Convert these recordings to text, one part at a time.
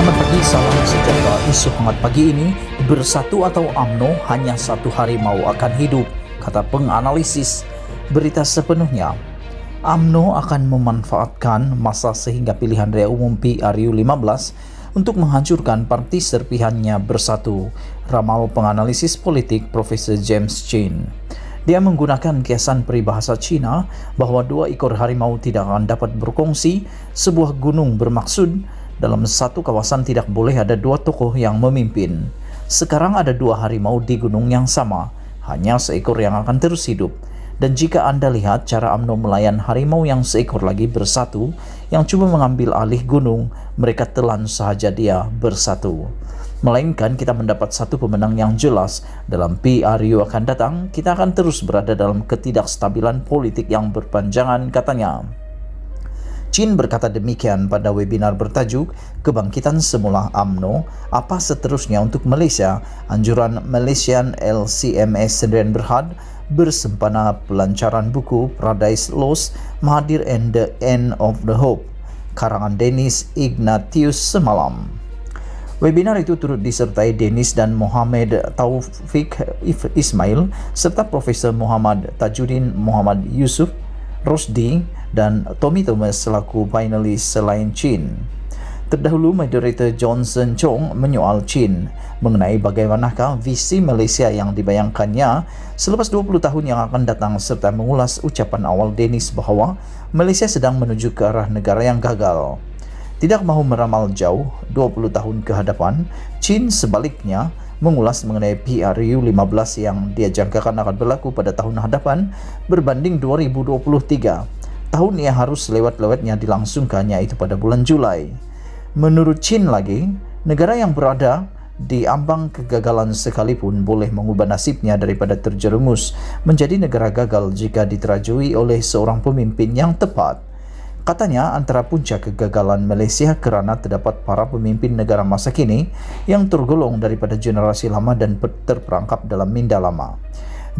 Selamat pagi, salam sejahtera. Isu hangat pagi ini, bersatu atau UMNO, hanya satu harimau akan hidup, kata penganalisis. Berita sepenuhnya, UMNO akan memanfaatkan masa sehingga pilihan raya umum PRU 15 untuk menghancurkan parti serpihannya bersatu, ramal penganalisis politik Profesor James Chin. Dia menggunakan kiasan peribahasa Cina bahwa dua ekor harimau tidak akan dapat berkongsi. Sebuah gunung bermaksud dalam satu kawasan tidak boleh ada dua tokoh yang memimpin. Sekarang ada dua harimau di gunung yang sama, hanya seekor yang akan terus hidup. Dan jika Anda lihat cara UMNO melayan harimau yang seekor lagi bersatu, yang coba mengambil alih gunung, mereka telan sahaja dia bersatu. Melainkan kita mendapat satu pemenang yang jelas. Dalam PRU akan datang, kita akan terus berada dalam ketidakstabilan politik yang berpanjangan, katanya. Chin berkata demikian pada webinar bertajuk Kebangkitan Semula UMNO, Apa Seterusnya untuk Malaysia, anjuran Malaysian LCMS Sdn Berhad bersempena pelancaran buku Paradise Lost, Mahathir and the End of the Hope, karangan Dennis Ignatius semalam. Webinar itu turut disertai Dennis dan Mohamed Taufik Ismail serta Profesor Muhammad Tajuddin Muhammad Yusuf Rosdi dan Tommy Thomas selaku panelis selain Chin. Terdahulu, moderator Johnson Chong menyoal Chin mengenai bagaimanakah visi Malaysia yang dibayangkannya selepas 20 tahun yang akan datang serta mengulas ucapan awal Dennis bahawa Malaysia sedang menuju ke arah negara yang gagal. Tidak mahu meramal jauh 20 tahun ke hadapan, Chin sebaliknya mengulas mengenai PRU 15 yang dia jangkakan akan berlaku pada tahun hadapan berbanding 2023. Tahun yang harus lewat-lewatnya dilangsungkannya itu pada bulan Julai. Menurut Chin lagi, negara yang berada di ambang kegagalan sekalipun boleh mengubah nasibnya daripada terjerumus menjadi negara gagal jika diterajui oleh seorang pemimpin yang tepat. Katanya antara puncak kegagalan Malaysia kerana terdapat para pemimpin negara masa kini yang tergolong daripada generasi lama dan terperangkap dalam minda lama.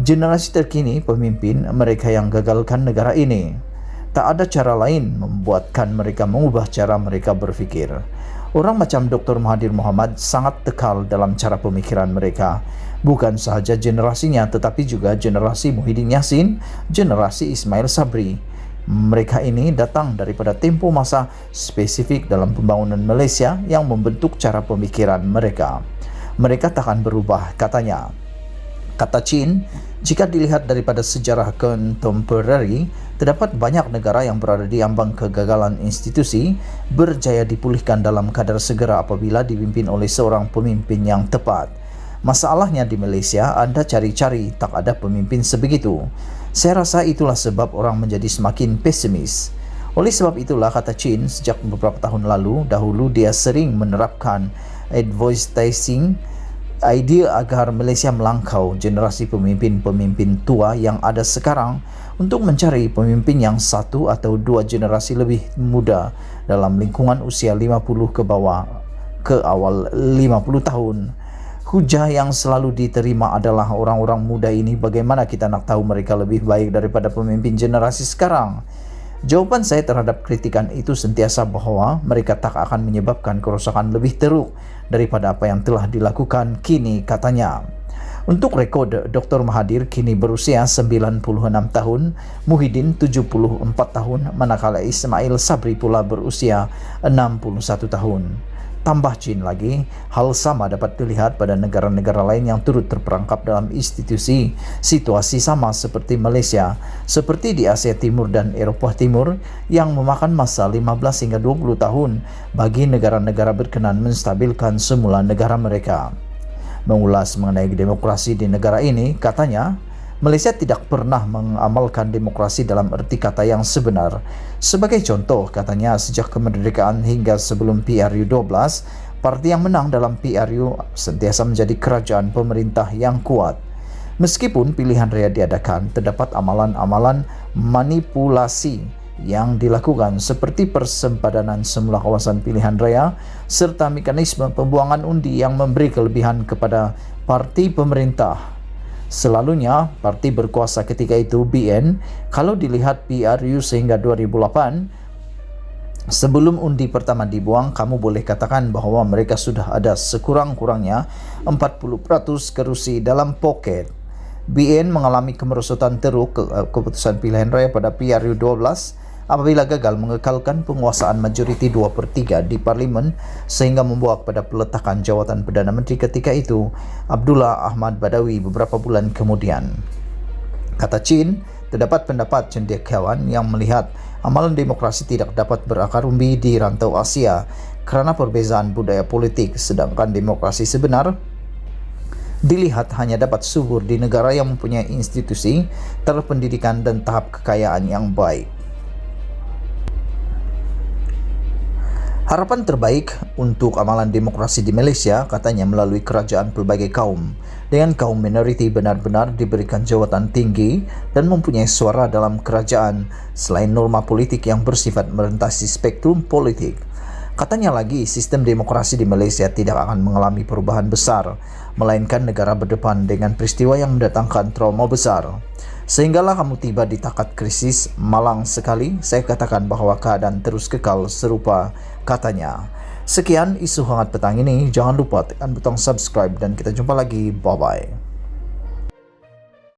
Generasi terkini pemimpin mereka yang gagalkan negara ini. Tak ada cara lain membuatkan mereka mengubah cara mereka berfikir. Orang macam Dr. Mahathir Mohamad sangat tekal dalam cara pemikiran mereka. Bukan sahaja generasinya tetapi juga generasi Muhyiddin Yassin, generasi Ismail Sabri. Mereka ini datang daripada tempoh masa spesifik dalam pembangunan Malaysia yang membentuk cara pemikiran mereka. Mereka takkan berubah, katanya. Kata Chin, jika dilihat daripada sejarah kontemporari, terdapat banyak negara yang berada di ambang kegagalan institusi berjaya dipulihkan dalam kadar segera apabila dipimpin oleh seorang pemimpin yang tepat. Masalahnya di Malaysia, Anda cari-cari tak ada pemimpin sebegitu. Saya rasa itulah sebab orang menjadi semakin pesimis. Oleh sebab itulah, kata Chin, sejak beberapa tahun lalu, dahulu dia sering menerapkan advertising idea agar Malaysia melangkau generasi pemimpin-pemimpin tua yang ada sekarang untuk mencari pemimpin yang satu atau dua generasi lebih muda dalam lingkungan usia 50 ke bawah ke awal 50 tahun. Hujah yang selalu diterima adalah orang-orang muda ini, bagaimana kita nak tahu mereka lebih baik daripada pemimpin generasi sekarang? Jawapan saya terhadap kritikan itu sentiasa bahawa mereka tak akan menyebabkan kerosakan lebih teruk daripada apa yang telah dilakukan kini, katanya. Untuk rekod, Dr. Mahathir kini berusia 96 tahun, Muhyiddin 74 tahun, manakala Ismail Sabri pula berusia 61 tahun. Tambah Chin lagi, hal sama dapat dilihat pada negara-negara lain yang turut terperangkap dalam institusi situasi sama seperti Malaysia, seperti di Asia Timur dan Eropah Timur yang memakan masa 15 hingga 20 tahun bagi negara-negara berkenan menstabilkan semula negara mereka. Mengulas mengenai demokrasi di negara ini, katanya, Malaysia tidak pernah mengamalkan demokrasi dalam erti kata yang sebenar. Sebagai contoh, katanya, sejak kemerdekaan hingga sebelum PRU 12, parti yang menang dalam PRU sentiasa menjadi kerajaan pemerintah yang kuat. Meskipun pilihan raya diadakan, terdapat amalan-amalan manipulasi yang dilakukan seperti persempadanan semula kawasan pilihan raya serta mekanisme pembuangan undi yang memberi kelebihan kepada parti pemerintah. Selalunya, parti berkuasa ketika itu BN, kalau dilihat PRU sehingga 2008, Sebelum undi pertama dibuang, kamu boleh katakan bahwa mereka sudah ada sekurang-kurangnya 40% kerusi dalam poket. BN mengalami kemerosotan teruk keputusan pilihan raya pada PRU12 apabila gagal mengekalkan penguasaan majoriti 2/3 di parlimen sehingga membawa kepada peletakan jawatan Perdana Menteri ketika itu, Abdullah Ahmad Badawi, beberapa bulan kemudian. Kata Chin, terdapat pendapat cendekiawan yang melihat amalan demokrasi tidak dapat berakar umbi di rantau Asia kerana perbezaan budaya politik, sedangkan demokrasi sebenar dilihat hanya dapat subur di negara yang mempunyai institusi, terpendidikan dan tahap kekayaan yang baik. Harapan terbaik untuk amalan demokrasi di Malaysia katanya melalui kerajaan pelbagai kaum, dengan kaum minoriti benar-benar diberikan jawatan tinggi dan mempunyai suara dalam kerajaan selain norma politik yang bersifat merentasi spektrum politik. Katanya lagi, sistem demokrasi di Malaysia tidak akan mengalami perubahan besar, melainkan negara berdepan dengan peristiwa yang mendatangkan trauma besar. Sehinggalah kamu tiba di takat krisis, malang sekali saya katakan bahwa keadaan terus kekal serupa, katanya. Sekian isu hangat petang ini, jangan lupa tekan butang subscribe dan kita jumpa lagi, bye-bye.